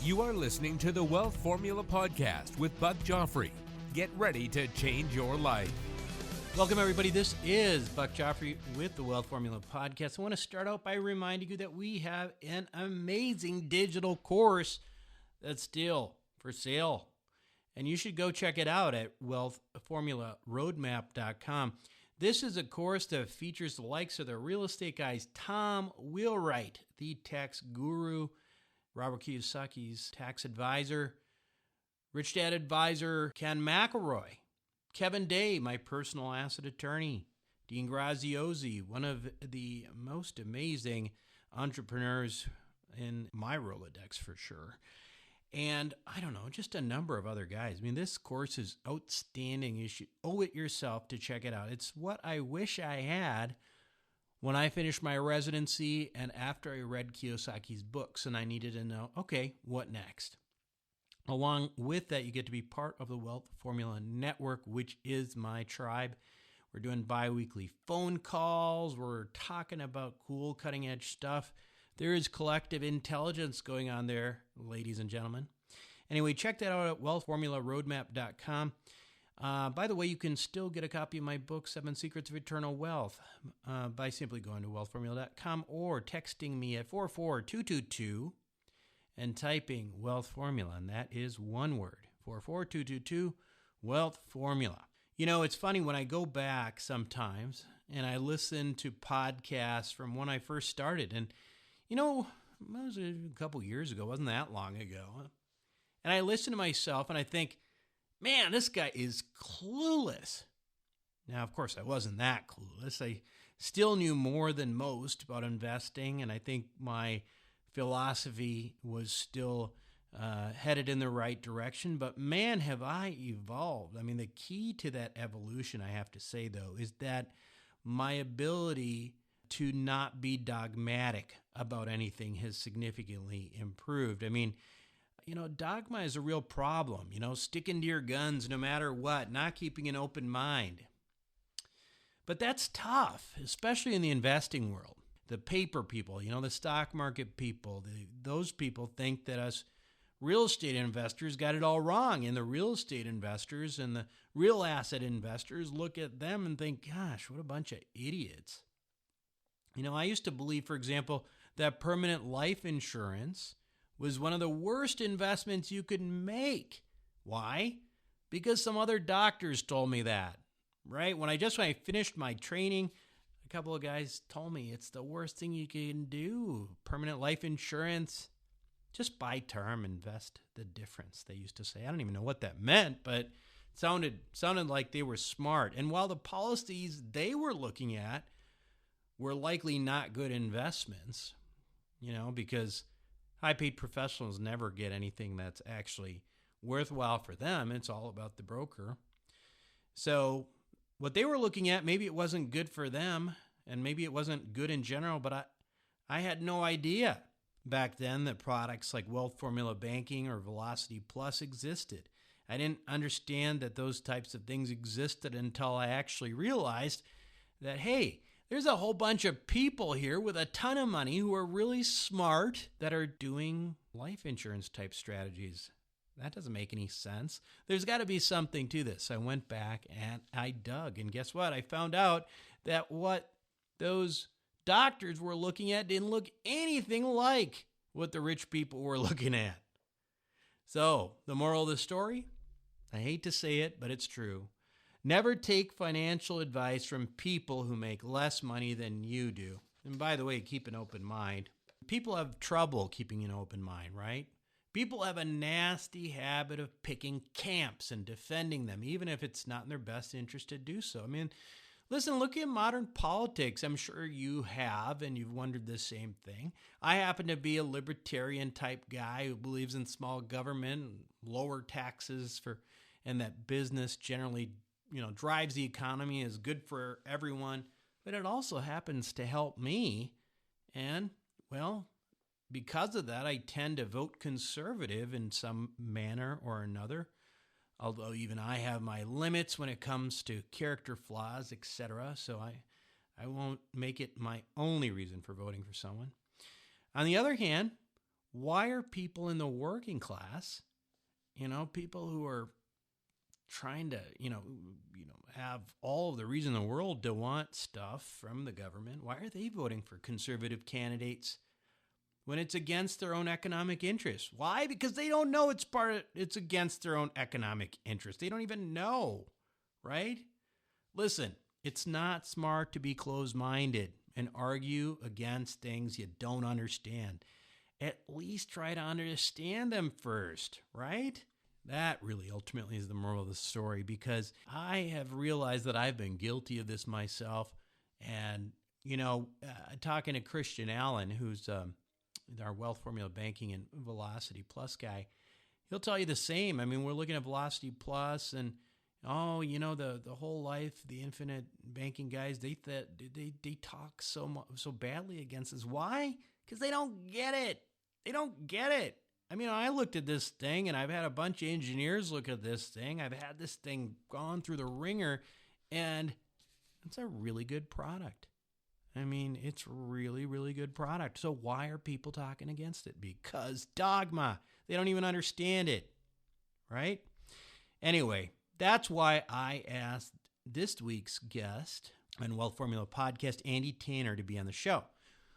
You are listening to the Wealth Formula Podcast with Buck Joffrey. Get ready to change your life. Welcome, everybody. This is Buck Joffrey with the Wealth Formula Podcast. I want to start out by reminding you that we have an amazing digital course that's still for sale. And you should go check it out at wealthformularoadmap.com. This is a course that features the likes of the real estate guys Tom Wheelwright, the tax guru, Robert Kiyosaki's tax advisor, Rich Dad advisor Ken McElroy, Kevin Day, my personal asset attorney, Dean Graziosi, one of the most amazing entrepreneurs in my Rolodex for sure. And I don't know, just a number of other guys. I mean, this course is outstanding. You should owe it yourself to check it out. It's what I wish I had when I finished my residency and after I read Kiyosaki's books and I needed to know, okay, what next? Along with that, you get to be part of the Wealth Formula Network, which is my tribe. We're doing bi-weekly phone calls. We're talking about cool, cutting-edge stuff. There is collective intelligence going on there, ladies and gentlemen. Anyway, check that out at wealthformularoadmap.com. By the way, you can still get a copy of my book, 7 Secrets of Eternal Wealth, by simply going to wealthformula.com or texting me at 44222 and typing Wealth Formula, and that is one word, 44222, Wealth Formula. You know, it's funny when I go back sometimes and I listen to podcasts from when I first started, and, you know, it was a couple years ago, wasn't that long ago, and I listen to myself and I think, man, this guy is clueless. Now, of course, I wasn't that clueless. I still knew more than most about investing, and I think my philosophy was still headed in the right direction. But man, have I evolved. I mean, the key to that evolution, I have to say, though, is that my ability to not be dogmatic about anything has significantly improved. I mean, you know, dogma is a real problem, you know, sticking to your guns no matter what, not keeping an open mind. But that's tough, especially in the investing world. The paper people, you know, the stock market people, those people think that us real estate investors got it all wrong. And the real estate investors and the real asset investors look at them and think, gosh, what a bunch of idiots. You know, I used to believe, for example, that permanent life insurance was one of the worst investments you could make. Why? Because some other doctors told me that, right? When I finished my training, a couple of guys told me it's the worst thing you can do. Permanent life insurance, just buy term, invest the difference, they used to say. I don't even know what that meant, but it sounded like they were smart. And while the policies they were looking at were likely not good investments, you know, because high-paid professionals never get anything that's actually worthwhile for them. It's all about the broker. So what they were looking at, maybe it wasn't good for them, and maybe it wasn't good in general, but I had no idea back then that products like Wealth Formula Banking or Velocity Plus existed. I didn't understand that those types of things existed until I actually realized that, hey, there's a whole bunch of people here with a ton of money who are really smart that are doing life insurance type strategies. That doesn't make any sense. There's got to be something to this. I went back and I dug. And guess what? I found out that what those doctors were looking at didn't look anything like what the rich people were looking at. So the moral of the story, I hate to say it, but it's true. Never take financial advice from people who make less money than you do. And by the way, keep an open mind. People have trouble keeping an open mind, right? People have a nasty habit of picking camps and defending them, even if it's not in their best interest to do so. I mean, listen, look at modern politics. I'm sure you have, and you've wondered the same thing. I happen to be a libertarian type guy who believes in small government, and lower taxes and that business generally drives the economy, is good for everyone, but it also happens to help me. And, well, because of that, I tend to vote conservative in some manner or another, although even I have my limits when it comes to character flaws, etc. So I won't make it my only reason for voting for someone. On the other hand, Why are people in the working class, people who are trying to, have all of the reason in the world to want stuff from the government, why are they voting for conservative candidates when it's against their own economic interests? Why? Because they don't know it's against their own economic interests. They don't even know, right? Listen, it's not smart to be closed-minded and argue against things you don't understand. At least try to understand them first, right? That really ultimately is the moral of the story, because I have realized that I've been guilty of this myself. And, talking to Christian Allen, who's our Wealth Formula Banking and Velocity Plus guy, he'll tell you the same. I mean, we're looking at Velocity Plus and, the whole life, the infinite banking guys, they talk so badly against us. Why? Because they don't get it. They don't get it. I mean, I looked at this thing, and I've had a bunch of engineers look at this thing. I've had this thing gone through the ringer, and it's a really good product. I mean, it's really, really good product. So why are people talking against it? Because dogma. They don't even understand it, right? Anyway, that's why I asked this week's guest on Wealth Formula Podcast, Andy Tanner, to be on the show.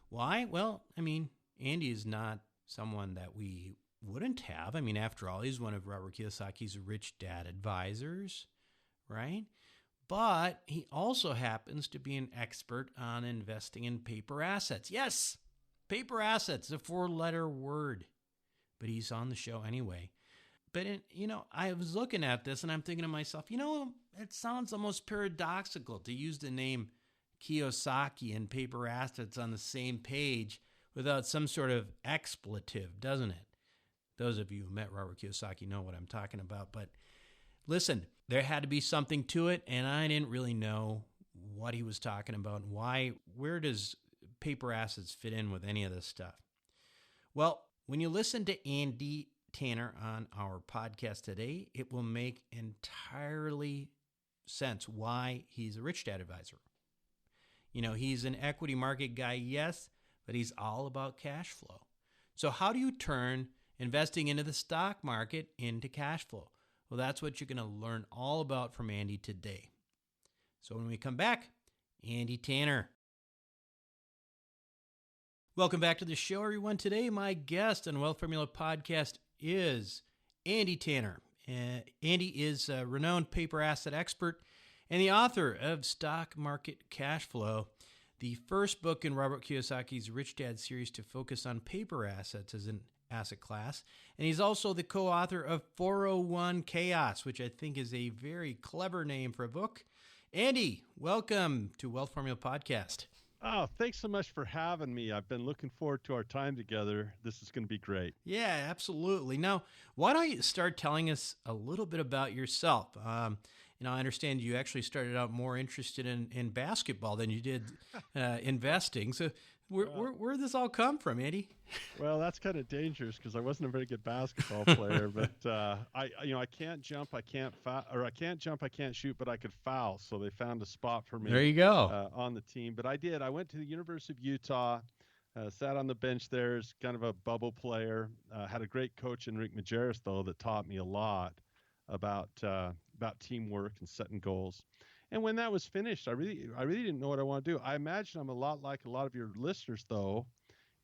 Why? Well, I mean, Andy is not someone that we wouldn't have. I mean, after all, he's one of Robert Kiyosaki's rich dad advisors, right? But he also happens to be an expert on investing in paper assets. Yes, paper assets, a 4-letter word. But he's on the show anyway. But, I was looking at this and I'm thinking to myself, it sounds almost paradoxical to use the name Kiyosaki and paper assets on the same page without some sort of expletive, doesn't it? Those of you who met Robert Kiyosaki know what I'm talking about. But listen, there had to be something to it, and I didn't really know what he was talking about and where does paper assets fit in with any of this stuff? Well, when you listen to Andy Tanner on our podcast today, it will make entirely sense why he's a rich dad advisor. He's an equity market guy, yes, but he's all about cash flow. So how do you turn investing into the stock market into cash flow? Well, that's what you're going to learn all about from Andy today. So when we come back, Andy Tanner. Welcome back to the show, everyone. Today, my guest on Wealth Formula Podcast is Andy Tanner. Andy is a renowned paper asset expert and the author of Stock Market Cash Flow, the first book in Robert Kiyosaki's Rich Dad series to focus on paper assets as an asset class. And he's also the co-author of 401 Chaos, which I think is a very clever name for a book. Andy, welcome to Wealth Formula Podcast. Oh, thanks so much for having me. I've been looking forward to our time together. This is going to be great. Yeah, absolutely. Now, why don't you start telling us a little bit about yourself? I understand you actually started out more interested in basketball than you did investing. So where did this all come from, Andy? Well, that's kind of dangerous because I wasn't a very good basketball player, but I can't jump, I can't shoot, but I could foul. So they found a spot for me. There you go. On the team. But I did. I went to the University of Utah, sat on the bench there as kind of a bubble player. Had a great coach in Rick Majerus, though, that taught me a lot about teamwork and setting goals. And when that was finished, I really didn't know what I want to do. I imagine I'm a lot like a lot of your listeners, though,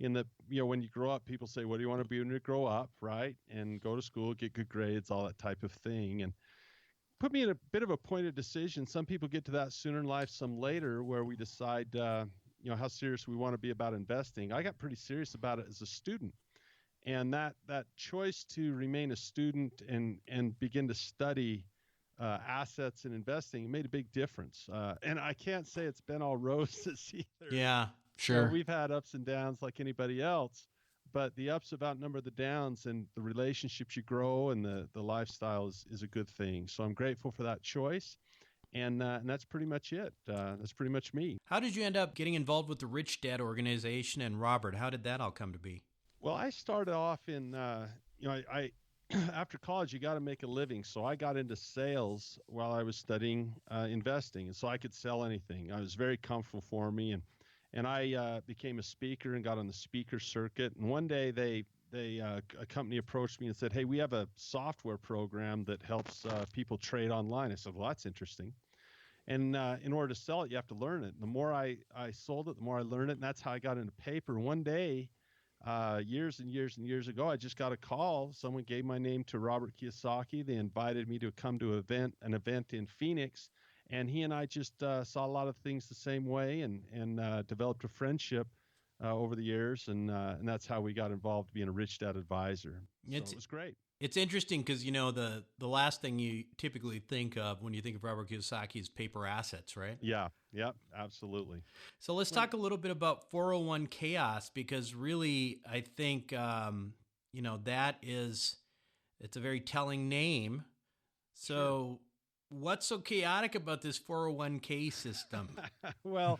in that, when you grow up, people say, what do you want to be when you grow up, right? And go to school, get good grades, all that type of thing. And put me in a bit of a point of decision. Some people get to that sooner in life, some later, where we decide, how serious we want to be about investing. I got pretty serious about it as a student. And that choice to remain a student and begin to study assets and investing made a big difference. And I can't say it's been all roses either. Yeah, sure. We've had ups and downs like anybody else, but the ups have outnumbered the downs, and the relationships you grow and the lifestyle is a good thing. So I'm grateful for that choice. And that's pretty much it. That's pretty much me. How did you end up getting involved with the Rich Dad organization and Robert? How did that all come to be? Well, I started off in, I after college, you got to make a living. So I got into sales while I was studying investing. And so I could sell anything. It was very comfortable for me. And I became a speaker and got on the speaker circuit. And one day they a company approached me and said, "Hey, we have a software program that helps people trade online." I said, "Well, that's interesting." And in order to sell it, you have to learn it. And the more I sold it, the more I learned it, and that's how I got into paper. One day, years and years and years ago, I just got a call. Someone gave my name to Robert Kiyosaki. They invited me to come to an event in Phoenix, and he and I just saw a lot of things the same way, and developed a friendship over the years, and that's how we got involved being a Rich Dad advisor. So it was great. It's interesting because, the last thing you typically think of when you think of Robert Kiyosaki is paper assets, right? Yeah, absolutely. So let's talk a little bit about 401 chaos, because really I think, it's a very telling name. So what's so chaotic about this 401k system? Well,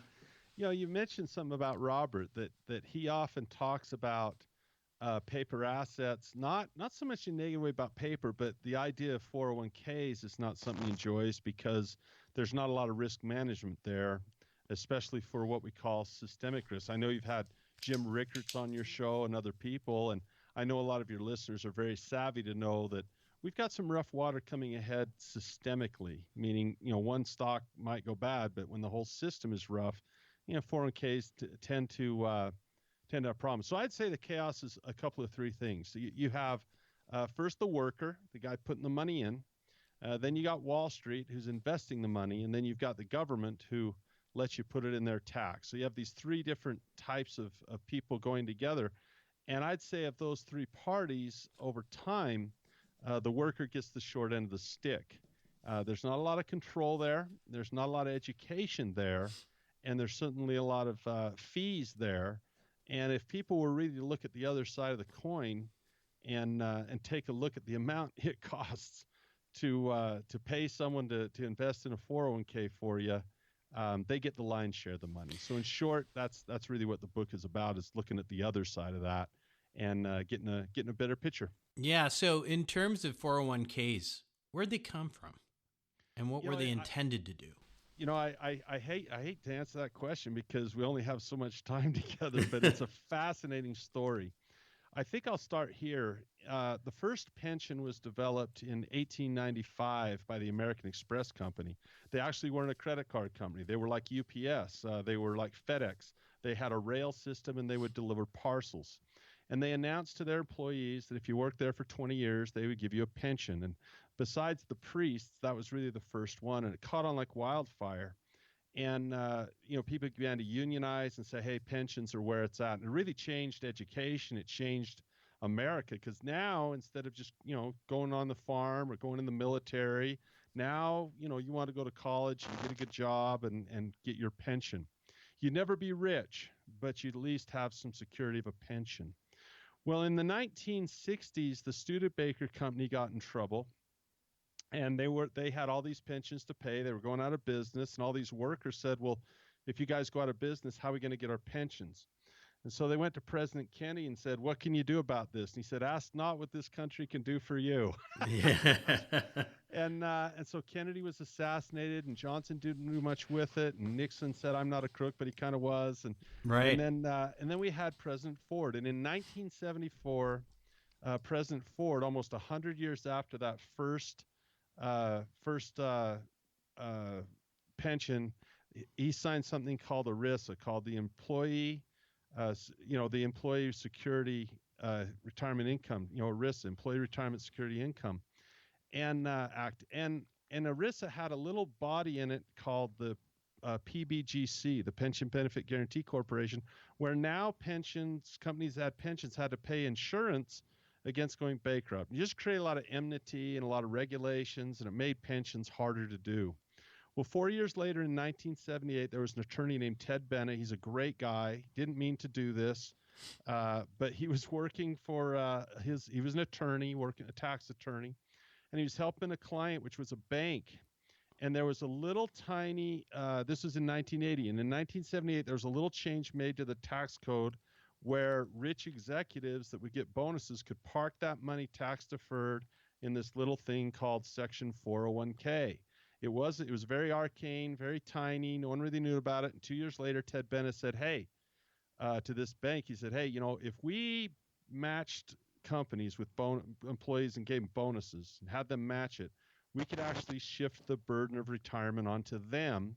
you mentioned something about Robert that he often talks about paper assets, not so much in a negative way about paper, but the idea of 401ks is not something he enjoys because there's not a lot of risk management there, especially for what we call systemic risk. I know you've had Jim Rickards on your show and other people, and I know a lot of your listeners are very savvy to know that we've got some rough water coming ahead systemically, meaning, one stock might go bad, but when the whole system is rough, 401ks tend to have problems. So I'd say the chaos is a couple of three things. So you have first the worker, the guy putting the money in. Then you got Wall Street, who's investing the money. And then you've got the government who lets you put it in their tax. So you have these three different types of people going together. And I'd say of those three parties, over time, the worker gets the short end of the stick. There's not a lot of control there. There's not a lot of education there. And there's certainly a lot of fees there. And if people were really to look at the other side of the coin and take a look at the amount it costs to pay someone to invest in a 401k for you, they get the lion's share of the money. So in short, that's really what the book is about, is looking at the other side of that and getting a better picture. Yeah. So in terms of 401ks, where'd they come from, and what were they intended to do? I hate to answer that question because we only have so much time together, but it's a fascinating story. I think I'll start here. The first pension was developed in 1895 by the American Express Company. They actually weren't a credit card company. They were like UPS. They were like FedEx. They had a rail system, and they would deliver parcels. And they announced to their employees that if you worked there for 20 years, they would give you a pension. And besides the priests, that was really the first one, and it caught on like wildfire. And people began to unionize and say, "Hey, pensions are where it's at." And it really changed education. It changed America, because now instead of just going on the farm or going in the military, now you want to go to college and get a good job and get your pension. You'd never be rich, but you'd at least have some security of a pension. Well, in the 1960s, the Studebaker Company got in trouble, and they had all these pensions to pay. They were going out of business, and all these workers said, "Well, if you guys go out of business, how are we going to get our pensions?" And so they went to President Kennedy and said, "What can you do about this?" And he said, "Ask not what this country can do for you." Yeah. And so Kennedy was assassinated, and Johnson didn't do much with it. And Nixon said, "I'm not a crook," but he kind of was. And Right. And then we had President Ford. And in 1974, President Ford, almost 100 years after that first pension, he signed something called ERISA, called the the Employee Security Retirement Income, ERISA, Employee Retirement Security Income, and Act. And ERISA had a little body in it called the PBGC, the Pension Benefit Guaranty Corporation, where now companies that had pensions had to pay insurance against going bankrupt. You just create a lot of enmity and a lot of regulations, and it made pensions harder to do. Well, 4 years later, in 1978, there was an attorney named Ted Bennett. He's a great guy. Didn't mean to do this, but he was working for he was an attorney, a tax attorney, and he was helping a client, which was a bank. And there was a little tiny, this was in 1980, and in 1978, there was a little change made to the tax code where rich executives that would get bonuses could park that money tax deferred in this little thing called Section 401k. It was very arcane, very tiny. No one really knew about it. And 2 years later, Ted Bennett said, "Hey," to this bank, he said, "Hey, if we matched companies with employees and gave them bonuses and had them match it, we could actually shift the burden of retirement onto them.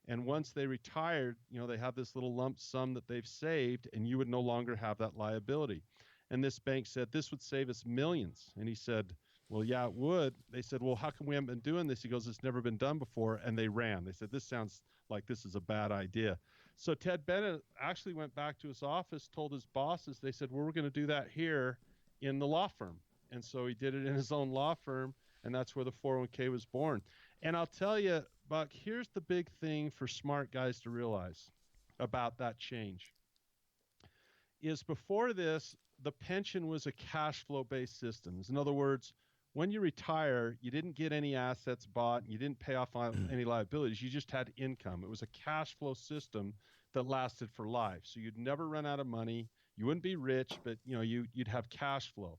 And once they retired, they have this little lump sum that they've saved, and you would no longer have that liability. And this bank said, this would save us millions. And he said, well, yeah, it would. They said, well, how come we haven't been doing this? He goes, it's never been done before. And they ran. They said, this sounds like this is a bad idea. So Ted Bennett actually went back to his office, told his bosses, they said, well, we're going to do that here in the law firm. And so he did it in his own law firm, and that's where the 401k was born. And I'll tell you, Buck, here's the big thing for smart guys to realize about that change. Is before this, the pension was a cash flow based system. In other words, when you retire, you didn't get any assets bought, you didn't pay off on any liabilities, you just had income. It was a cash flow system that lasted for life. So you'd never run out of money. You wouldn't be rich, but you'd have cash flow.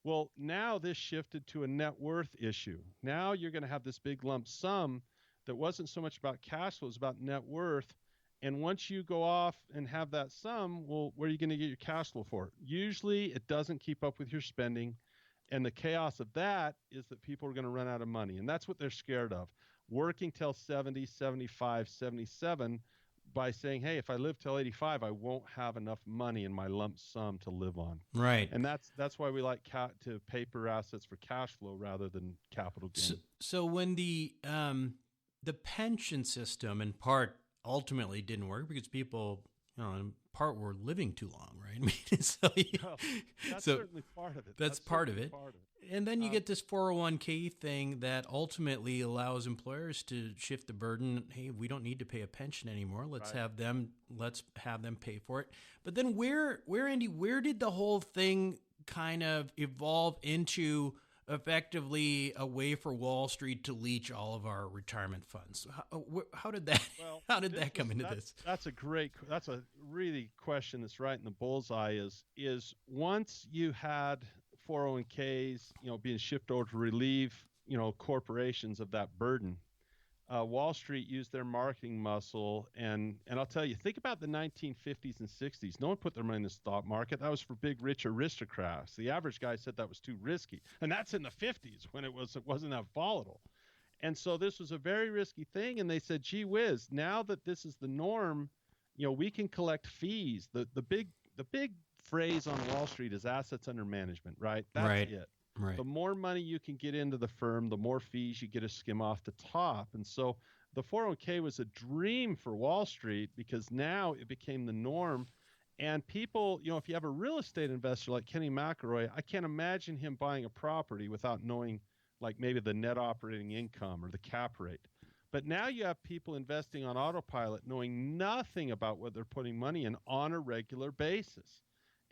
Well, now this shifted to a net worth issue. Now you're going to have this big lump sum that wasn't so much about cash flow, it was about net worth. And once you go off and have that sum, well, where are you going to get your cash flow for? Usually it doesn't keep up with your spending. And the chaos of that is that people are going to run out of money. And that's what they're scared of. Working till 70, 75, 77 by saying, hey, if I live till 85, I won't have enough money in my lump sum to live on. Right. And that's why we like to paper assets for cash flow rather than capital gain. So when the pension system in part ultimately didn't work because people, in part were living too long, right? I mean, that's certainly part of it. That's part of it. And then you get this 401k thing that ultimately allows employers to shift the burden. Hey, we don't need to pay a pension anymore. Let's have them pay for it. But then Andy, where did the whole thing kind of evolve into effectively a way for Wall Street to leech all of our retirement funds? How did that come into this? That's a really question that's right in the bullseye is once you had 401ks, being shifted over to relieve, corporations of that burden, Wall Street used their marketing muscle. And I'll tell you, think about the 1950s and 60s. No one put their money in the stock market. That was for big, rich aristocrats. The average guy said that was too risky. And that's in the 50s when it wasn't that volatile. And so this was a very risky thing. And they said, gee whiz, now that this is the norm, we can collect fees. The big phrase on Wall Street is assets under management, right? That's it. Right. The more money you can get into the firm, the more fees you get to skim off the top. And so the 401k was a dream for Wall Street because now it became the norm. And people, if you have a real estate investor like Kenny McElroy, I can't imagine him buying a property without knowing like maybe the net operating income or the cap rate. But now you have people investing on autopilot knowing nothing about what they're putting money in on a regular basis.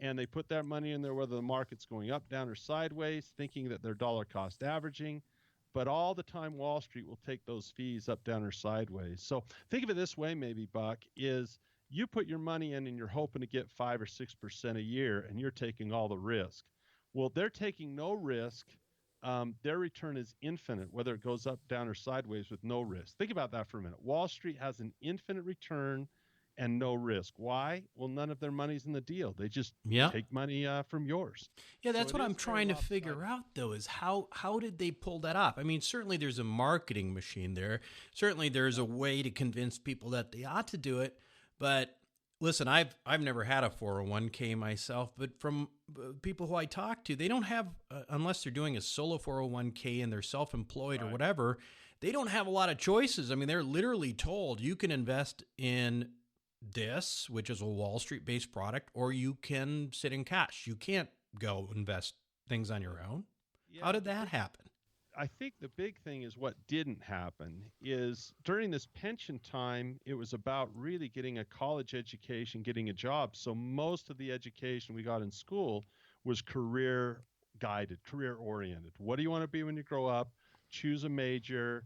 And they put that money in there whether the market's going up, down, or sideways, thinking that they're dollar cost averaging. But all the time, Wall Street will take those fees up, down, or sideways. So think of it this way, maybe, Buck, is you put your money in and you're hoping to get 5 or 6% a year, and you're taking all the risk. Well, they're taking no risk. Their return is infinite, whether it goes up, down, or sideways with no risk. Think about that for a minute. Wall Street has an infinite return and no risk. Why? Well, none of their money's in the deal. They just take money from yours. Yeah, that's what I'm trying to figure out, though, is how did they pull that off? I mean, certainly there's a marketing machine there. Certainly there's a way to convince people that they ought to do it. But listen, I've never had a 401k myself, but from people who I talk to, they don't have, unless they're doing a solo 401k and they're self-employed or whatever, they don't have a lot of choices. I mean, they're literally told you can invest in this, which is a Wall Street based product, or you can sit in cash. You can't go invest things on your own. Yeah, how did that happen? I think the big thing is what didn't happen is during this pension time, it was about really getting a college education, getting a job. So most of the education we got in school was career guided, career oriented. What do you want to be when you grow up? Choose a major,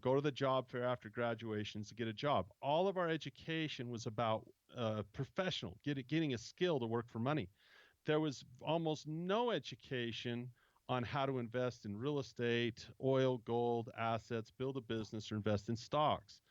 go to the job fair after graduation to get a job. All of our education was about professional, getting a skill to work for money. There was almost no education on how to invest in real estate, oil, gold, assets, build a business, or invest in stocks.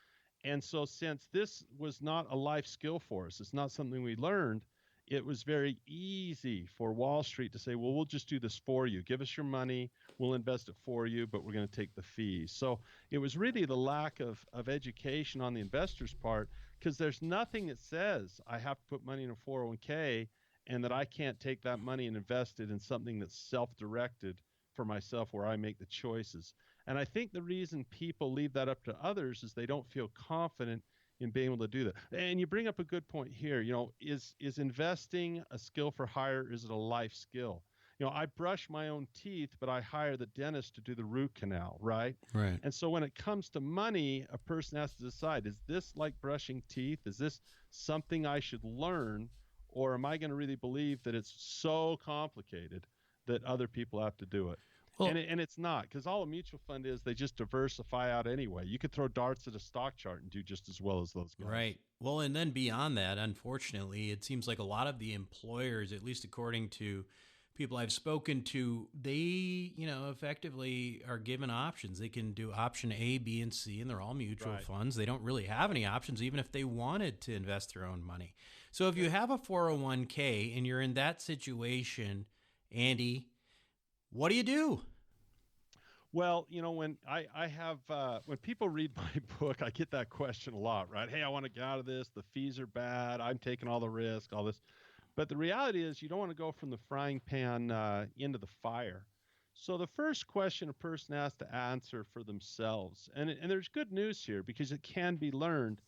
And so since this was not a life skill for us, it's not something we learned, it was very easy for Wall Street to say, well, we'll just do this for you. Give us your money. We'll invest it for you, but we're going to take the fees. So it was really the lack of education on the investor's part, because there's nothing that says I have to put money in a 401k and that I can't take that money and invest it in something that's self-directed for myself where I make the choices. And I think the reason people leave that up to others is they don't feel confident in being able to do that. And you bring up a good point here. Is investing a skill for hire? Is it a life skill? I brush my own teeth, but I hire the dentist to do the root canal, right? Right. And so when it comes to money, a person has to decide, is this like brushing teeth? Is this something I should learn? Or am I going to really believe that it's so complicated that other people have to do it? Well, And it's not, because all a mutual fund is, they just diversify out anyway. You could throw darts at a stock chart and do just as well as those guys. right. Well, and then beyond that, unfortunately, it seems like a lot of the employers, at least according to people I've spoken to, they, effectively are given options. They can do option A, B, and C, and they're all mutual Right. funds. They don't really have any options, even if they wanted to invest their own money. So if you have a 401k and you're in that situation, Andy, what do you do? Well, when I have when people read my book, I get that question a lot, right? Hey, I want to get out of this. The fees are bad. I'm taking all the risk, all this. But the reality is, you don't want to go from the frying pan into the fire. So the first question a person has to answer for themselves, and there's good news here because it can be learned,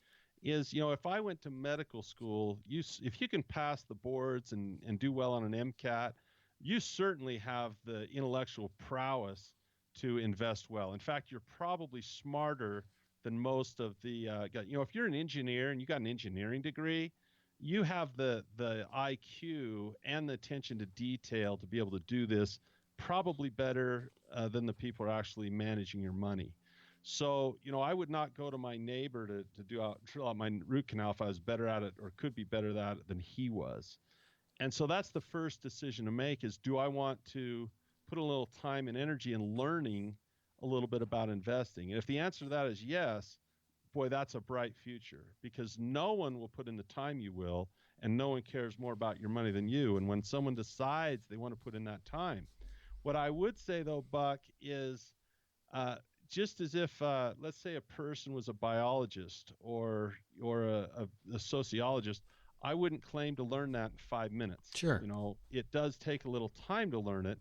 is, if I went to medical school, if you can pass the boards and do well on an MCAT, you certainly have the intellectual prowess to invest well. In fact, you're probably smarter than most of the, if you're an engineer and you got an engineering degree, you have the IQ and the attention to detail to be able to do this probably better than the people who are actually managing your money. So, I would not go to my neighbor to drill out my root canal if I was better at it or could be better at it than he was. And so that's the first decision to make, is, do I want to put a little time and energy in learning a little bit about investing? And if the answer to that is yes, boy, that's a bright future, because no one will put in the time you will, and no one cares more about your money than you. And when someone decides they want to put in that time, what I would say, though, Buck, is just as if, let's say, a person was a biologist or a sociologist, I wouldn't claim to learn that in 5 minutes. Sure. It does take a little time to learn it,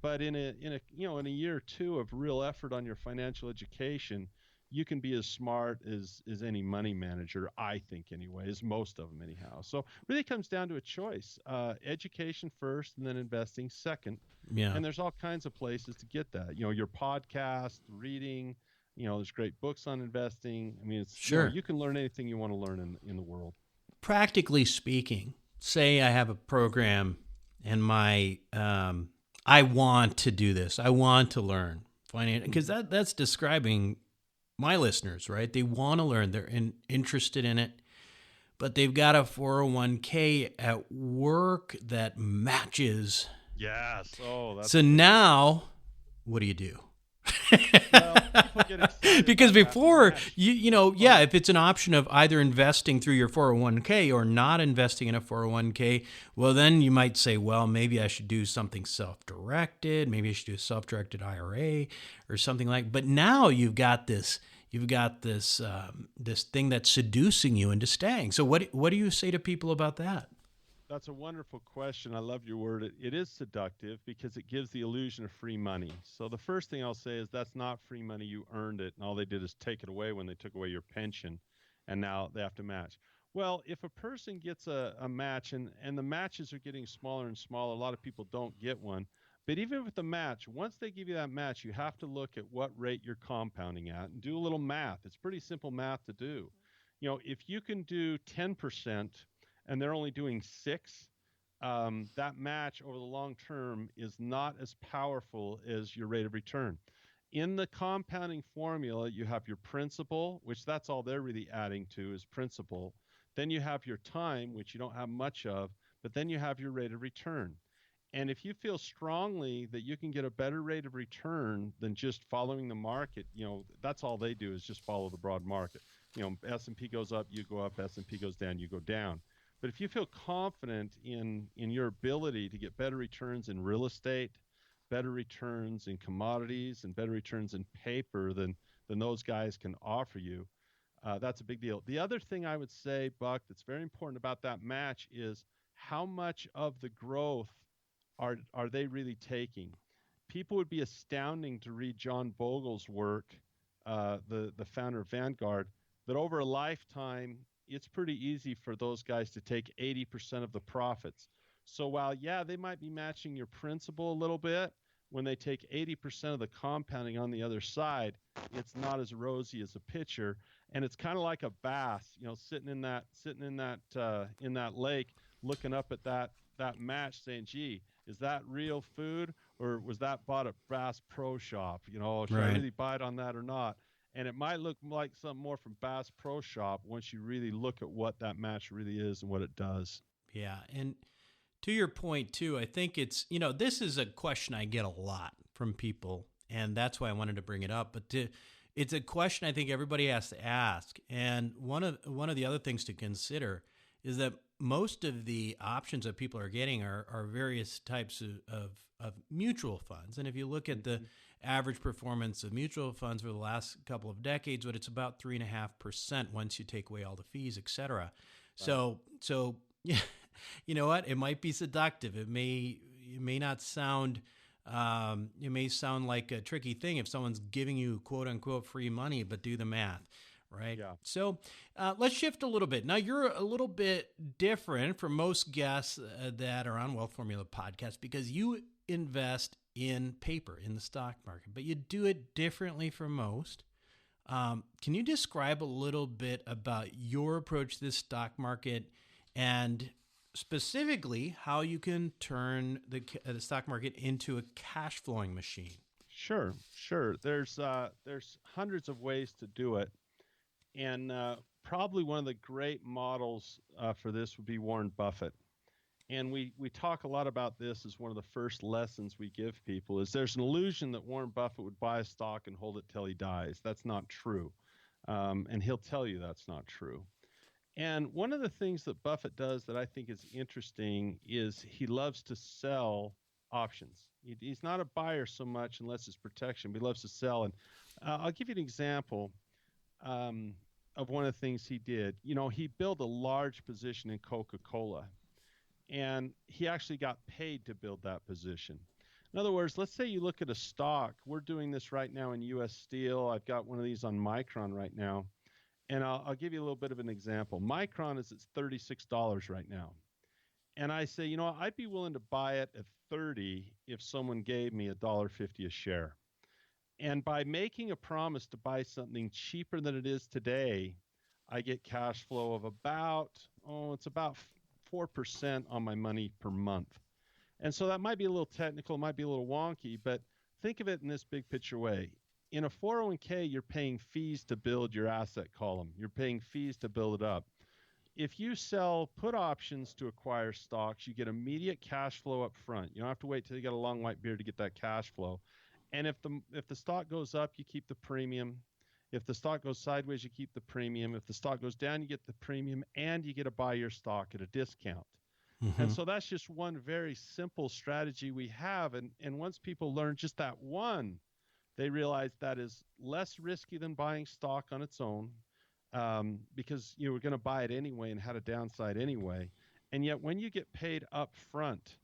but in a year or two of real effort on your financial education, you can be as smart as any money manager, I think, anyway, as most of them anyhow. So it really comes down to a choice: education first, and then investing second. Yeah. And there's all kinds of places to get that. Your podcast, reading. There's great books on investing. I mean, it's Sure. you can learn anything you want to learn in the world. Practically speaking, say I have a program and I want to do this. I want to learn finance, because that's describing my listeners, right? They want to learn. They're interested in it, but they've got a 401k at work that matches. Yes. Oh, that's So now, what do you do? well, people get excited Because about that before, match. if it's an option of either investing through your 401k or not investing in a 401k, well, then you might say, well, maybe I should do something self-directed. Maybe I should do a self-directed IRA or something like. But now you've got this thing that's seducing you into staying. So what do you say to people about that? That's a wonderful question. I love your word. It is seductive because it gives the illusion of free money. So the first thing I'll say is that's not free money. You earned it, and all they did is take it away when they took away your pension, and now they have to match. Well, if a person gets a match, and the matches are getting smaller and smaller, a lot of people don't get one. But even with the match, once they give you that match, you have to look at what rate you're compounding at and do a little math. It's pretty simple math to do. If you can do 10%, and they're only doing 6, that match over the long term is not as powerful as your rate of return. In the compounding formula, you have your principal, which that's all they're really adding to is principal. Then you have your time, which you don't have much of, but then you have your rate of return. And if you feel strongly that you can get a better rate of return than just following the market, that's all they do is just follow the broad market. S&P goes up, you go up, S&P goes down, you go down. But if you feel confident in your ability to get better returns in real estate, better returns in commodities, and better returns in paper than those guys can offer you, that's a big deal. The other thing I would say, Buck, that's very important about that match is how much of the growth are they really taking? People would be astounding to read John Bogle's work, the founder of Vanguard, that over a lifetime, it's pretty easy for those guys to take 80% of the profits. So while, yeah, they might be matching your principal a little bit, when they take 80% of the compounding on the other side, it's not as rosy as a pitcher. And it's kind of like a bass, sitting in that lake, looking up at that match, saying, "Gee, is that real food, or was that bought at Bass Pro Shop? Should I really bite on that or not?" And it might look like something more from Bass Pro Shop once you really look at what that match really is and what it does. Yeah, and to your point, too, I think it's, this is a question I get a lot from people, and that's why I wanted to bring it up. But it's a question I think everybody has to ask. And one of the other things to consider is that most of the options that people are getting are various types of mutual funds. And if you look at the average performance of mutual funds for the last couple of decades, it's about 3.5% once you take away all the fees, et cetera. Right. So yeah. You know what? It might be seductive. It may not sound. It may sound like a tricky thing if someone's giving you "quote unquote" free money, but do the math, right? Yeah. So let's shift a little bit. Now you're a little bit different from most guests that are on Wealth Formula Podcast because you invest in paper in the stock market, but you do it differently from most. Can you describe a little bit about your approach to the stock market and specifically how you can turn the stock market into a cash flowing machine? Sure. There's hundreds of ways to do it, and probably one of the great models for this would be Warren Buffett. And we talk a lot about this as one of the first lessons we give people is there's an illusion that Warren Buffett would buy a stock and hold it till he dies. That's not true, and he'll tell you that's not true. And one of the things that Buffett does that I think is interesting is he loves to sell options. He's not a buyer so much unless it's protection, but he loves to sell. And I'll give you an example of one of the things he did. He built a large position in Coca-Cola, and he actually got paid to build that position. In other words, let's say you look at a stock. We're doing this right now in U.S. Steel. I've got one of these on Micron right now. And I'll give you a little bit of an example. Micron is at $36 right now. And I say, I'd be willing to buy it at $30 if someone gave me $1.50 a share. And by making a promise to buy something cheaper than it is today, I get cash flow of about 4% on my money per month. And so that might be a little technical, might be a little wonky, but think of it in this big picture way. In a 401k, you're paying fees to build your asset column. You're paying fees to build it up. If you sell put options to acquire stocks, you get immediate cash flow up front. You don't have to wait till you get a long white beard to get that cash flow. And if the stock goes up, you keep the premium. If the stock goes sideways, you keep the premium. If the stock goes down, you get the premium, and you get to buy your stock at a discount. Mm-hmm. And so that's just one very simple strategy we have. And once people learn just that one, they realize that is less risky than buying stock on its own because you were going to buy it anyway and had a downside anyway. And yet when you get paid up front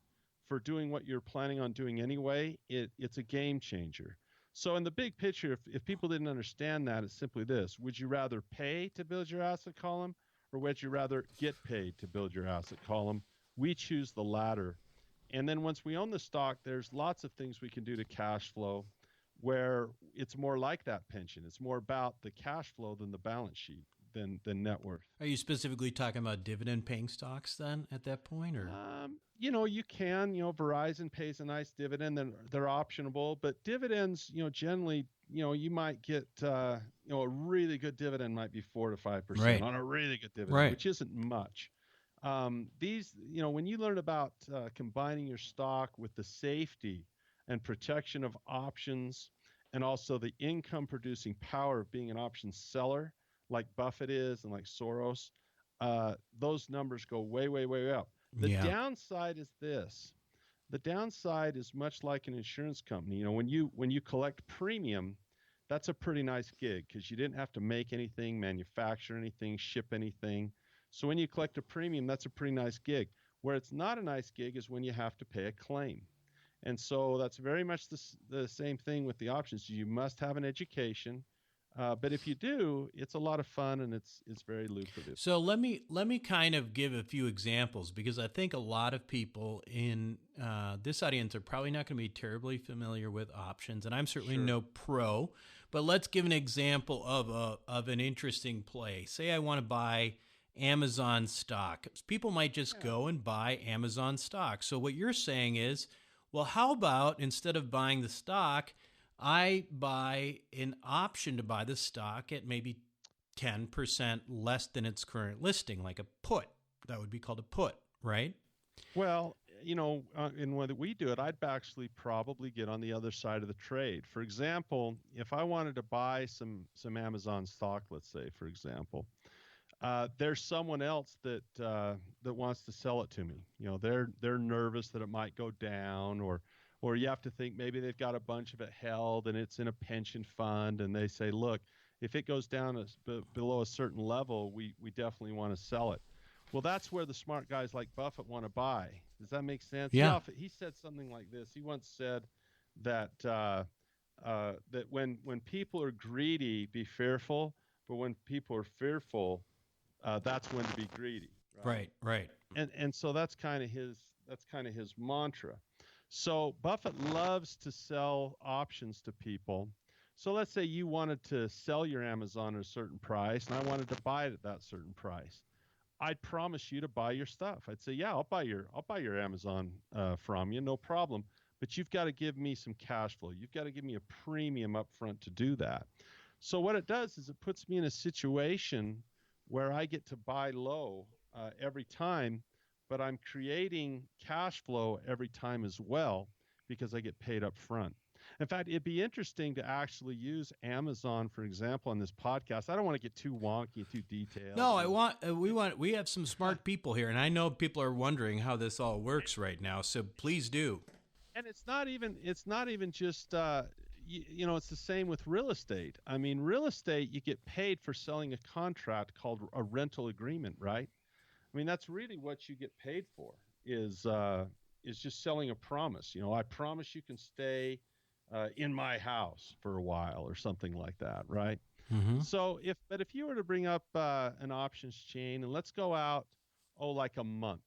for doing what you're planning on doing anyway, it's a game changer. So in the big picture, if people didn't understand that, it's simply this. Would you rather pay to build your asset column, or would you rather get paid to build your asset column? We choose the latter. And then once we own the stock, there's lots of things we can do to cash flow, where it's more like that pension. It's more about the cash flow than the balance sheet, than net worth. Are you specifically talking about dividend-paying stocks then at that point? Or you can. Verizon pays a nice dividend. They're optionable. But dividends, generally, you might get, a really good dividend might be 4 to 5% on a really good dividend, which isn't much. These, when you learn about combining your stock with the safety and protection of options, and also the income producing power of being an option seller like Buffett is and like Soros, those numbers go way, way, way up. The Yeah. downside is this. The downside is much like an insurance company. When you collect premium, that's a pretty nice gig because you didn't have to make anything, manufacture anything, ship anything. So when you collect a premium, that's a pretty nice gig. Where it's not a nice gig is when you have to pay a claim. And so that's very much the same thing with the options. You must have an education. But if you do, it's a lot of fun and it's very lucrative. So let me kind of give a few examples, because I think a lot of people in this audience are probably not going to be terribly familiar with options, and I'm certainly Sure. no pro. But let's give an example of an interesting play. Say I want to buy Amazon stock. People might just go and buy Amazon stock. So what you're saying is, well, how about instead of buying the stock, I buy an option to buy the stock at maybe 10% less than its current listing, like a put. That would be called a put, right? Well, in the way that we do it, I'd actually probably get on the other side of the trade. For example, if I wanted to buy some Amazon stock, let's say, for example, there's someone else that wants to sell it to me. They're nervous that it might go down, or you have to think maybe they've got a bunch of it held and it's in a pension fund, and they say, look, if it goes down below a certain level, we definitely want to sell it. Well, that's where the smart guys like Buffett want to buy. Does that make sense? Yeah. He said something like this. He once said that that when people are greedy, be fearful, but when people are fearful, that's when to be greedy. Right, right. And so that's kind of his mantra. So Buffett loves to sell options to people. So let's say you wanted to sell your Amazon at a certain price, and I wanted to buy it at that certain price. I'd promise you to buy your stuff. I'd say, yeah, I'll buy your Amazon from you, no problem. But you've got to give me some cash flow. You've got to give me a premium up front to do that. So what it does is it puts me in a situation where I get to buy low every time, but I'm creating cash flow every time as well because I get paid up front. In fact, it'd be interesting to actually use Amazon, for example, on this podcast. I don't want to get too wonky, too detailed. No, we have some smart people here, and I know people are wondering how this all works right now. So please do. And it's not even just it's the same with real estate. I mean, real estate, you get paid for selling a contract called a rental agreement, right? I mean, that's really what you get paid for is just selling a promise. I promise you can stay in my house for a while or something like that, right? Mm-hmm. So if you were to bring up an options chain, and let's go out, like a month,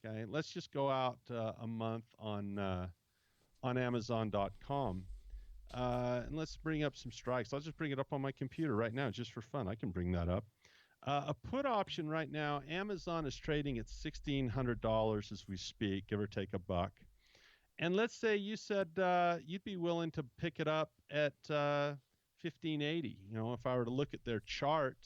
okay? Let's just go out a month on Amazon.com. And let's bring up some strikes. I'll just bring it up on my computer right now just for fun. I can bring that up. A put option right now, Amazon is trading at $1,600 as we speak, give or take a buck. And let's say you said you'd be willing to pick it up at $1,580. If I were to look at their chart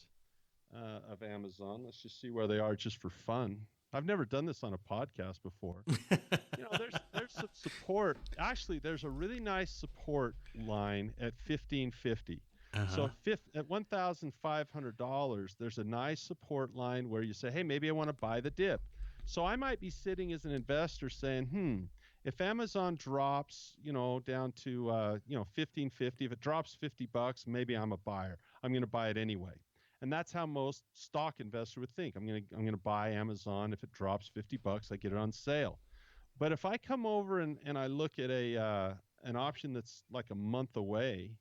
of Amazon, let's just see where they are just for fun. I've never done this on a podcast before. There's some support. Actually, there's a really nice support line at $1,550. Uh-huh. So at $1,500, there's a nice support line where you say, hey, maybe I want to buy the dip. So I might be sitting as an investor saying, if Amazon drops, down to $1,550, if it drops $50, maybe I'm a buyer. I'm going to buy it anyway. And that's how most stock investors would think. I'm going to buy Amazon. If it drops $50, I get it on sale. But if I come over and I look at an option that's like a month away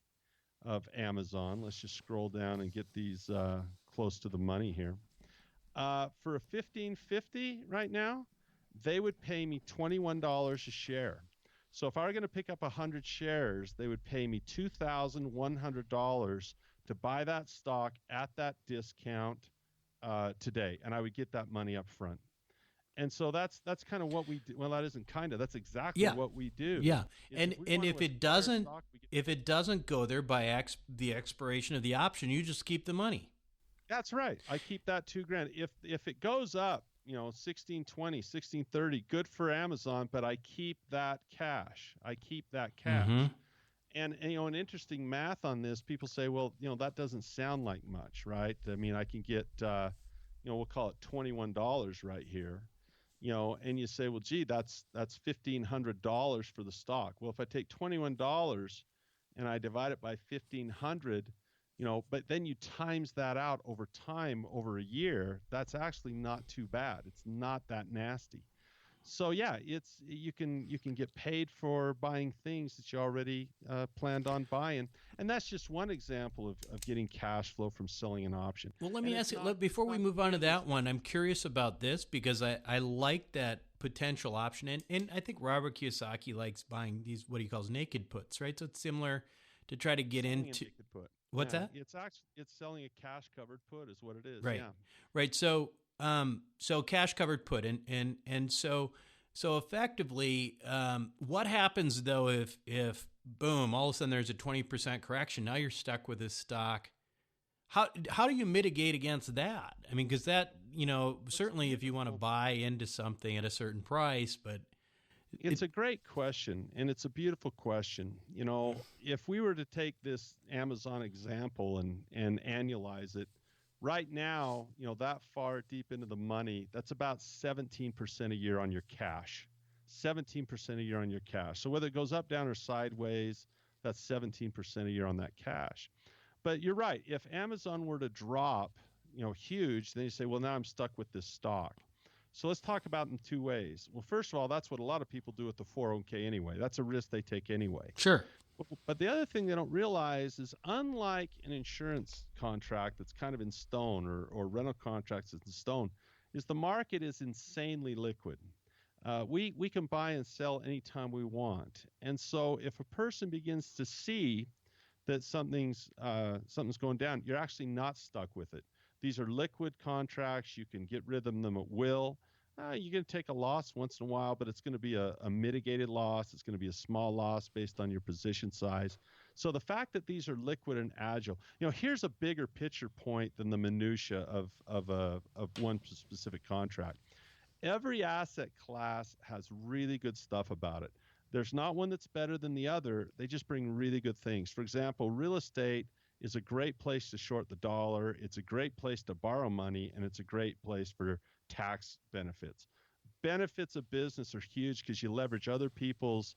of Amazon, let's just scroll down and get these close to the money here. For a $1,550 right now, they would pay me $21 a share. So if I were going to pick up 100 shares, they would pay me $2,100 to buy that stock at that discount today, and I would get that money up front. And so that's kind of what we do. Well, that isn't kind of. That's exactly what we do. Yeah, and if it doesn't go there by the expiration of the option, you just keep the money. That's right. I keep that $2,000. If it goes up, 1620, 1630, good for Amazon, but I keep that cash. Mm-hmm. And an interesting math on this, people say, well, that doesn't sound like much, right? I mean, I can get we'll call it $21 right here, and you say, well, gee, that's $1,500 for the stock. Well, if I take $21 and I divide it by 1,500, but then you times that out over time, over a year, that's actually not too bad. It's not that nasty. So yeah, you can get paid for buying things that you already planned on buying, and that's just one example of getting cash flow from selling an option. Well, let me ask you, before we move on to that one, I'm curious about this because I like that potential option, and I think Robert Kiyosaki likes buying these, what he calls naked puts, right? So it's similar to try to get into. What's that? It's selling a cash covered put is what it is. Right. Yeah. Right. So cash covered put, and so effectively, what happens though if boom, all of a sudden there's a 20% correction? Now you're stuck with this stock. How do you mitigate against that? I mean, because that, certainly if you want to buy into something at a certain price, but it's a great question, and it's a beautiful question. If we were to take this Amazon example and annualize it, right now, that far deep into the money, that's about 17% a year on your cash. 17% a year on your cash. So whether it goes up, down, or sideways, that's 17% a year on that cash. But you're right. If Amazon were to drop, huge, then you say, well, now I'm stuck with this stock. So let's talk about it in two ways. Well, first of all, that's what a lot of people do with the 401k anyway. That's a risk they take anyway. Sure. But the other thing they don't realize is, unlike an insurance contract that's kind of in stone, or rental contracts that's in stone, is the market is insanely liquid. We can buy and sell anytime we want. And so if a person begins to see that something's going down, you're actually not stuck with it. These are liquid contracts. You can get rid of them at will. You're going to take a loss once in a while, but it's going to be a mitigated loss. It's going to be a small loss based on your position size. So the fact that these are liquid and agile, here's a bigger picture point than the minutia of one specific contract. Every asset class has really good stuff about it. There's not one that's better than the other. They just bring really good things. For example, real estate is a great place to short the dollar. It's a great place to borrow money, and it's a great place for tax benefits. Benefits of business are huge because you leverage other people's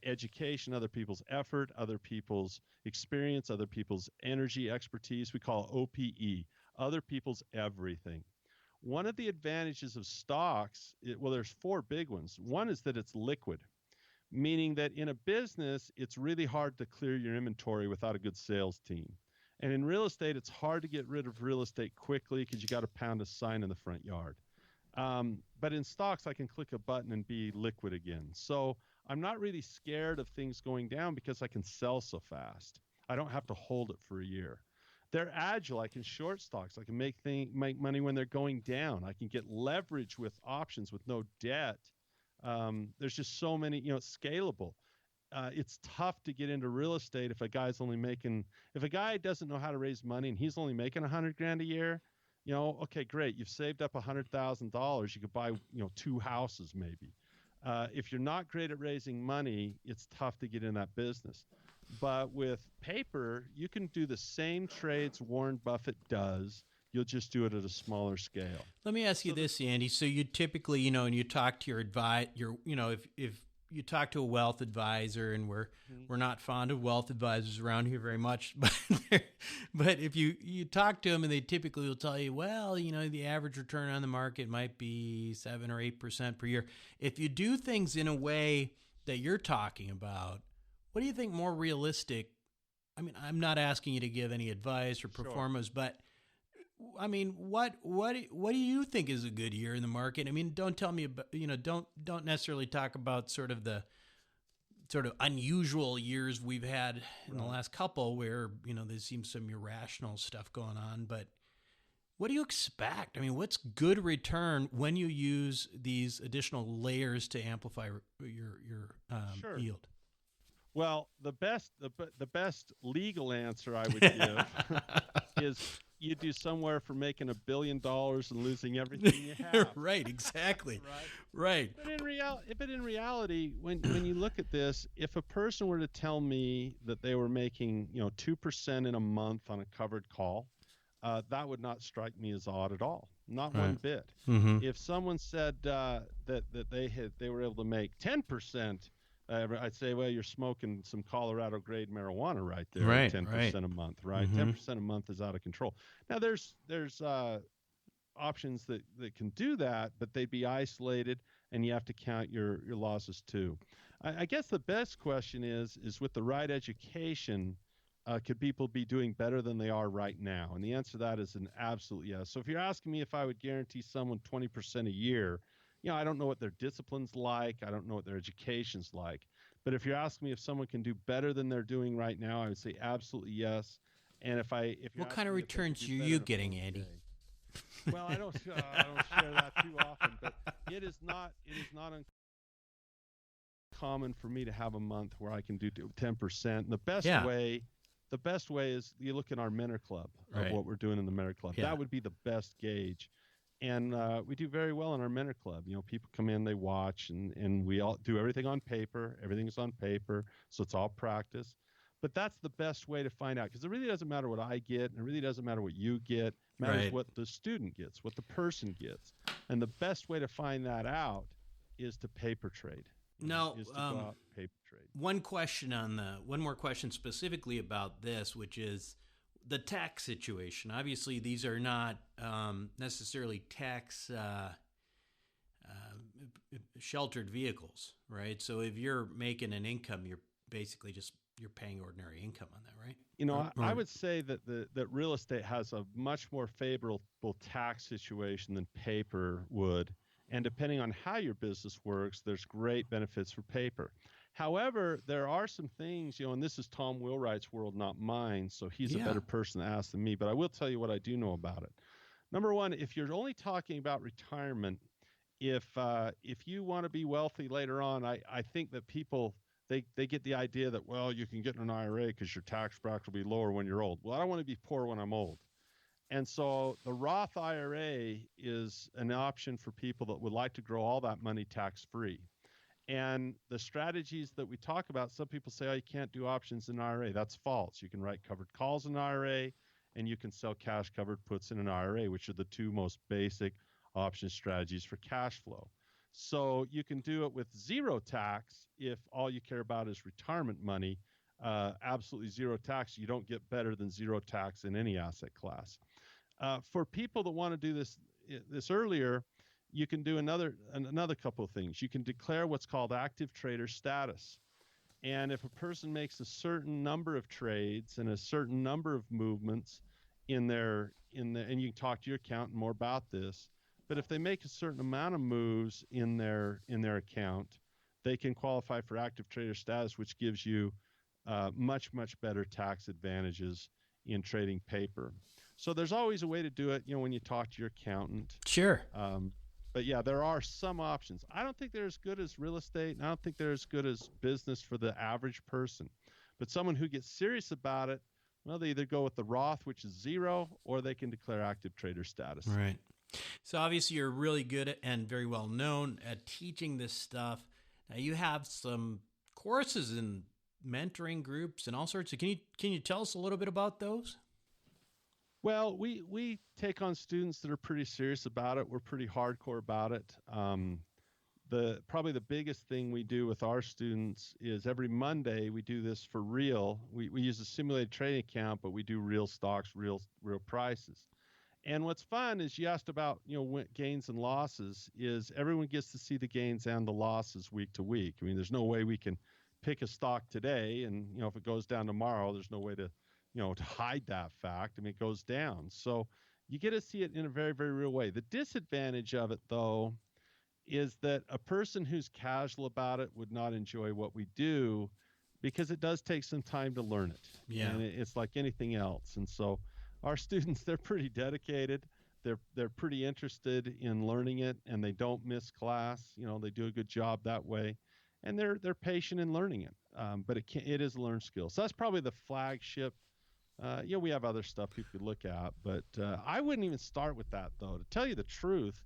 education, other people's effort, other people's experience, other people's energy, expertise. We call it OPE, other people's everything. One of the advantages of stocks, there's four big ones. One is that it's liquid, meaning that in a business, it's really hard to clear your inventory without a good sales team. And in real estate, it's hard to get rid of real estate quickly because you got to pound a sign in the front yard. But in stocks, I can click a button and be liquid again. So I'm not really scared of things going down because I can sell so fast. I don't have to hold it for a year. They're agile. I can short stocks. I can make money when they're going down. I can get leverage with options with no debt. There's just so many, it's scalable. It's tough to get into real estate if a guy doesn't know how to raise money and he's only making $100,000 a year, okay, great. You've saved up $100,000. You could buy, 2 houses maybe. If you're not great at raising money, it's tough to get in that business. But with paper, you can do the same trades Warren Buffett does. You'll just do it at a smaller scale. Let me ask you this, Andy. So you typically, and you talk to if you talk to a wealth advisor, and we're not fond of wealth advisors around here very much, but if you talk to them, and they typically will tell you, well, the average return on the market might be 7 or 8% per year. If you do things in a way that you're talking about, what do you think more realistic? I mean, I'm not asking you to give any advice or performance, sure, but I mean, what do you think is a good year in the market? I mean, don't tell me about, don't necessarily talk about sort of the unusual years we've had in the last couple where, there seems some irrational stuff going on, but what do you expect? I mean, what's good return when you use these additional layers to amplify your sure, yield? Well, the best legal answer I would give is you do somewhere from making $1 billion and losing everything you have. Right, exactly. Right. But in reality, when you look at this, if a person were to tell me that they were making 2% in a month on a covered call, that would not strike me as odd at all. not Right. one bit. Mm-hmm. If someone said that they were able to make 10%, I'd say, well, you're smoking some Colorado grade marijuana right there at Right. 10% a month, right? Mm-hmm. 10% a month is out of control. Now there's options that can do that, but they'd be isolated, and you have to count your losses too. I guess the best question is with the right education, could people be doing better than they are right now? And the answer to that is an absolute yes. So if you're asking me if I would guarantee someone 20% a year, I don't know what their discipline's like. I don't know what their education's like. But if you're asking me if someone can do better than they're doing right now, I would say absolutely yes. And if you're What kind of asking me if they could returns do are better you in a getting, 401k, Andy? well, I don't share that too often, but it is not uncommon for me to have a month where I can do 10%. And the best way is you look at our Mentor Club of Right. what we're doing in the Mentor Club. Yeah. That would be the best gauge. And we do very well in our Mentor Club. People come in, they watch, and we all do everything on paper. Everything's on paper, so it's all practice. But that's the best way to find out, because it really doesn't matter what I get, and it really doesn't matter what you get. It matters Right. what the student gets, what the person gets. And the best way to find that out is to paper trade. Now, is to go out and paper trade. one more question specifically about this, which is the tax situation. Obviously, these are not necessarily tax sheltered vehicles, right? So if you're making an income, you're basically you're paying ordinary income on that, right? I would say that that real estate has a much more favorable tax situation than paper would. And depending on how your business works, there's great benefits for paper. However, there are some things, and this is Tom Wheelwright's world, not mine, so he's a better person to ask than me, but I will tell you what I do know about it. Number one, if you're only talking about retirement, if you want to be wealthy later on, I think that people, they get the idea that, well, you can get in an IRA because your tax bracket will be lower when you're old. Well, I don't want to be poor when I'm old. And so the Roth IRA is an option for people that would like to grow all that money tax-free. And the strategies that we talk about, some people say, oh, you can't do options in an IRA. That's false. You can write covered calls in an IRA, and you can sell cash covered puts in an IRA, which are the two most basic option strategies for cash flow. So you can do it with zero tax if all you care about is retirement money. Absolutely zero tax. You don't get better than zero tax in any asset class. For people that want to do this earlier, you can do another couple of things. You can declare what's called active trader status. And if a person makes a certain number of trades and a certain number of movements and you can talk to your accountant more about this, but if they make a certain amount of moves in their account, they can qualify for active trader status, which gives you much, much better tax advantages in trading paper. So there's always a way to do it, when you talk to your accountant. Sure. But yeah, there are some options. I don't think they're as good as real estate, and I don't think they're as good as business for the average person. But someone who gets serious about it, well, they either go with the Roth, which is zero, or they can declare active trader status. Right. So obviously you're really good at, and very well known at teaching this stuff. Now you have some courses and mentoring groups and all sorts. Can you tell us a little bit about those? Well, we take on students that are pretty serious about it. We're pretty hardcore about it. Probably the biggest thing we do with our students is every Monday we do this for real. We use a simulated trading account, but we do real stocks, real prices. And what's fun is you asked about gains and losses. Is everyone gets to see the gains and the losses week to week. I mean, there's no way we can pick a stock today, and if it goes down tomorrow, there's no way to to hide that fact. I mean, it goes down. So you get to see it in a very, very real way. The disadvantage of it, though, is that a person who's casual about it would not enjoy what we do, because it does take some time to learn it. Yeah. And it's like anything else. And so our students, they're pretty dedicated. They're pretty interested in learning it, and they don't miss class. They do a good job that way, and they're patient in learning it. But it is a learned skill. So that's probably the flagship. We have other stuff you could look at, but I wouldn't even start with that, though. To tell you the truth,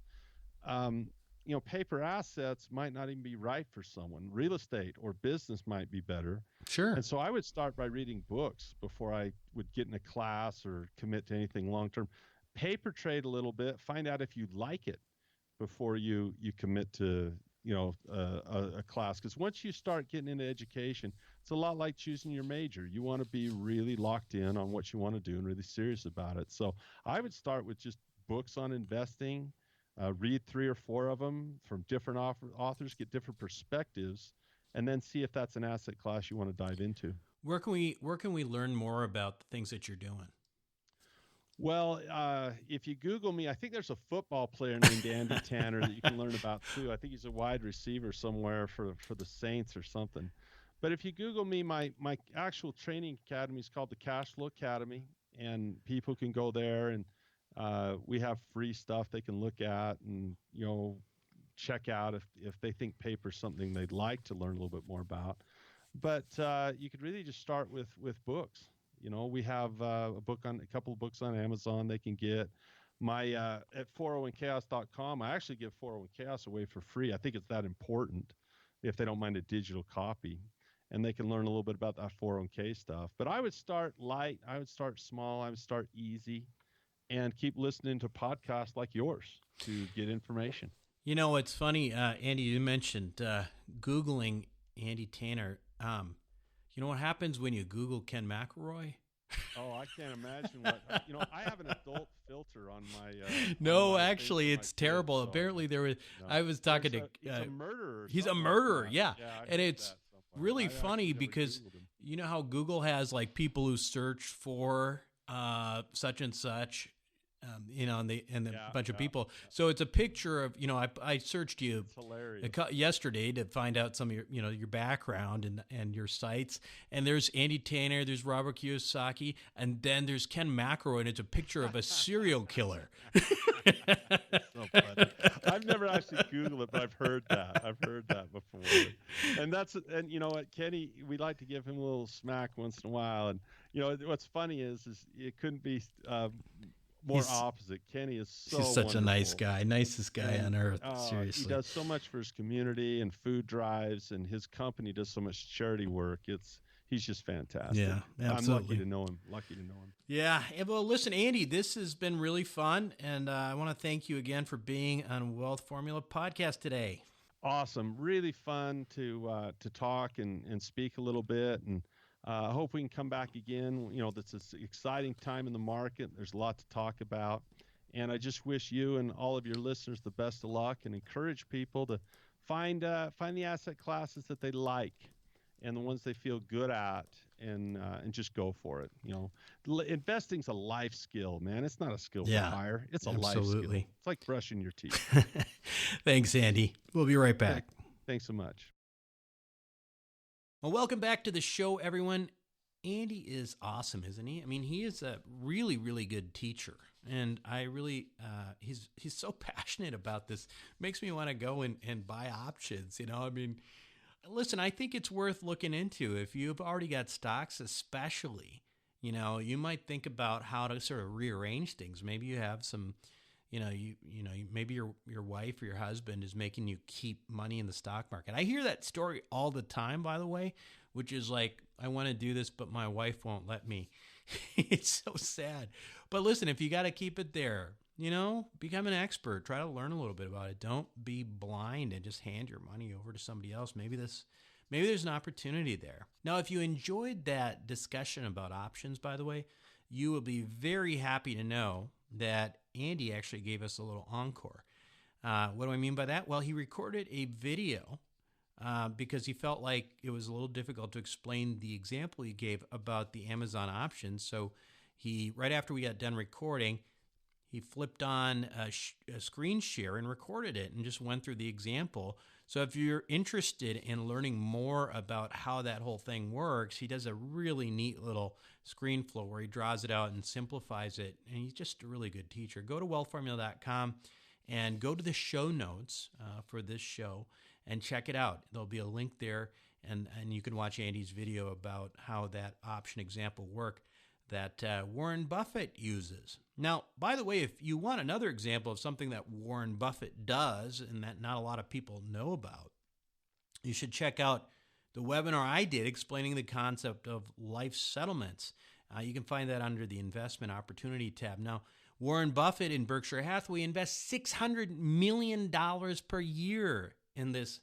paper assets might not even be right for someone. Real estate or business might be better. Sure. And so I would start by reading books before I would get in a class or commit to anything long-term. paper trade a little bit, find out if you like it before you commit to a class. Because once you start getting into education, it's a lot like choosing your major. You want to be really locked in on what you want to do and really serious about it. So I would start with just books on investing, read 3 or 4 of them from different authors, get different perspectives, and then see if that's an asset class you want to dive into. Where can we learn more about the things that you're doing? Well, if you Google me, I think there's a football player named Andy Tanner that you can learn about too. I think he's a wide receiver somewhere for the Saints or something. But if you Google me, my actual training academy is called the Cashflow Academy, and people can go there, and we have free stuff they can look at and check out if they think paper is something they'd like to learn a little bit more about. But you could really just start with books. We have a couple of books on Amazon they can get. My at 401chaos.com, I actually give 401 Chaos away for free. I think it's that important if they don't mind a digital copy, and they can learn a little bit about that 401k stuff. But I would start light. I would start small. I would start easy, and keep listening to podcasts like yours to get information. It's funny, Andy, you mentioned Googling Andy Tanner. You know what happens when you Google Ken McElroy? Oh, I can't imagine what I have an adult filter on my. No, on my actually, it's terrible. Kids, so, apparently, there was. No. I was talking to. He's a murderer. He's a murderer. Like yeah, and it's really funny because you know how Google has like people who search for such and such. And a bunch of people. So it's a picture of, I searched you yesterday to find out some of your background and your sites. And there's Andy Tanner, there's Robert Kiyosaki, and then there's Ken McElroy, and it's a picture of a serial killer. So funny. I've never actually Googled it, but I've heard that before. And you know what, Kenny, we like to give him a little smack once in a while. And what's funny is it couldn't be more opposite. Kenny is so he's such wonderful. A nice guy, nicest guy on earth. Seriously, he does so much for his community and food drives, and his company does so much charity work. He's just fantastic. Yeah, absolutely. I'm lucky to know him. Yeah. Well, listen, Andy, this has been really fun, and I want to thank you again for being on Wealth Formula Podcast today. Awesome, really fun to talk and speak a little bit, and I hope we can come back again. This is an exciting time in the market. There's a lot to talk about. And I just wish you and all of your listeners the best of luck, and encourage people to find the asset classes that they like and the ones they feel good at, and just go for it. Investing's a life skill, man. It's not a skill for hire. It's a life skill. It's like brushing your teeth. Thanks, Andy. We'll be right back. Thanks so much. Well, welcome back to the show, everyone. Andy is awesome, isn't he? I mean, he is a really, really good teacher, and I really, he's so passionate about this. Makes me want to go and buy options. I mean, listen, I think it's worth looking into. If you've already got stocks, especially, you might think about how to sort of rearrange things. Maybe you have some. Maybe your wife or your husband is making you keep money in the stock market. I hear that story all the time, by the way, which is like, I want to do this, but my wife won't let me. It's so sad. But listen, if you got to keep it there, become an expert. Try to learn a little bit about it. Don't be blind and just hand your money over to somebody else. Maybe there's an opportunity there. Now, if you enjoyed that discussion about options, by the way, you will be very happy to know that Andy actually gave us a little encore. What do I mean by that? Well, he recorded a video because he felt like it was a little difficult to explain the example he gave about the Amazon options. So right after we got done recording, he flipped on a screen share and recorded it and just went through the example. So if you're interested in learning more about how that whole thing works, he does a really neat little screen flow where he draws it out and simplifies it. And he's just a really good teacher. Go to wealthformula.com and go to the show notes for this show and check it out. There'll be a link there, and you can watch Andy's video about how that option example work that Warren Buffett uses. Now, by the way, if you want another example of something that Warren Buffett does and that not a lot of people know about, you should check out the webinar I did explaining the concept of life settlements. You can find that under the investment opportunity tab. Now, Warren Buffett in Berkshire Hathaway invests $600 million per year in this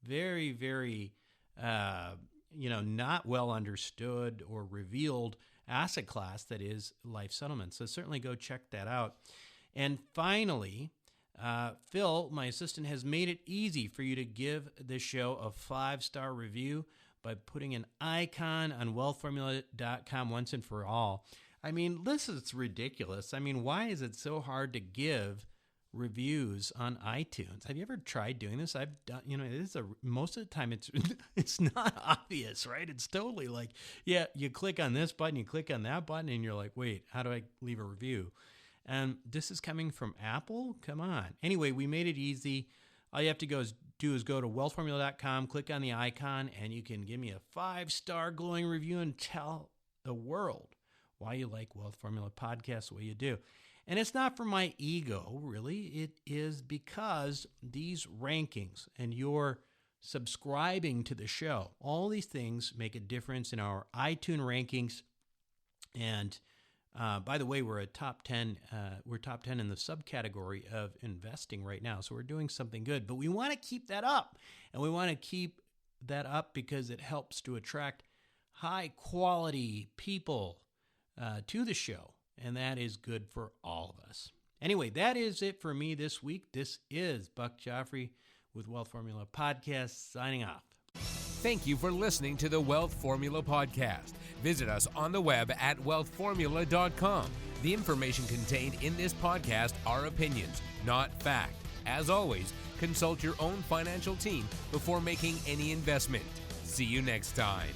very, very, not well understood or revealed asset class that is life settlement. So certainly go check that out. And finally, Phil, my assistant, has made it easy for you to give this show a 5-star review by putting an icon on wealthformula.com once and for all. I mean, this is ridiculous. I mean, why is it so hard to give reviews on iTunes? Have you ever tried doing this? I've done, most of the time it's not obvious, right? It's totally like, yeah, you click on this button, you click on that button, and you're like, wait, how do I leave a review? And this is coming from Apple? Come on. Anyway, we made it easy. All you have to do is go to wealthformula.com, click on the icon, and you can give me a 5-star glowing review and tell the world why you like Wealth Formula Podcast the way you do. And it's not for my ego, really. It is because these rankings and your subscribing to the show, all these things make a difference in our iTunes rankings. And by the way, we're top 10 in the subcategory of investing right now. So we're doing something good, but we want to keep that up. And we want to keep that up because it helps to attract high quality people to the show. And that is good for all of us. Anyway, that is it for me this week. This is Buck Joffrey with Wealth Formula Podcast signing off. Thank you for listening to the Wealth Formula Podcast. Visit us on the web at wealthformula.com. The information contained in this podcast are opinions, not fact. As always, consult your own financial team before making any investment. See you next time.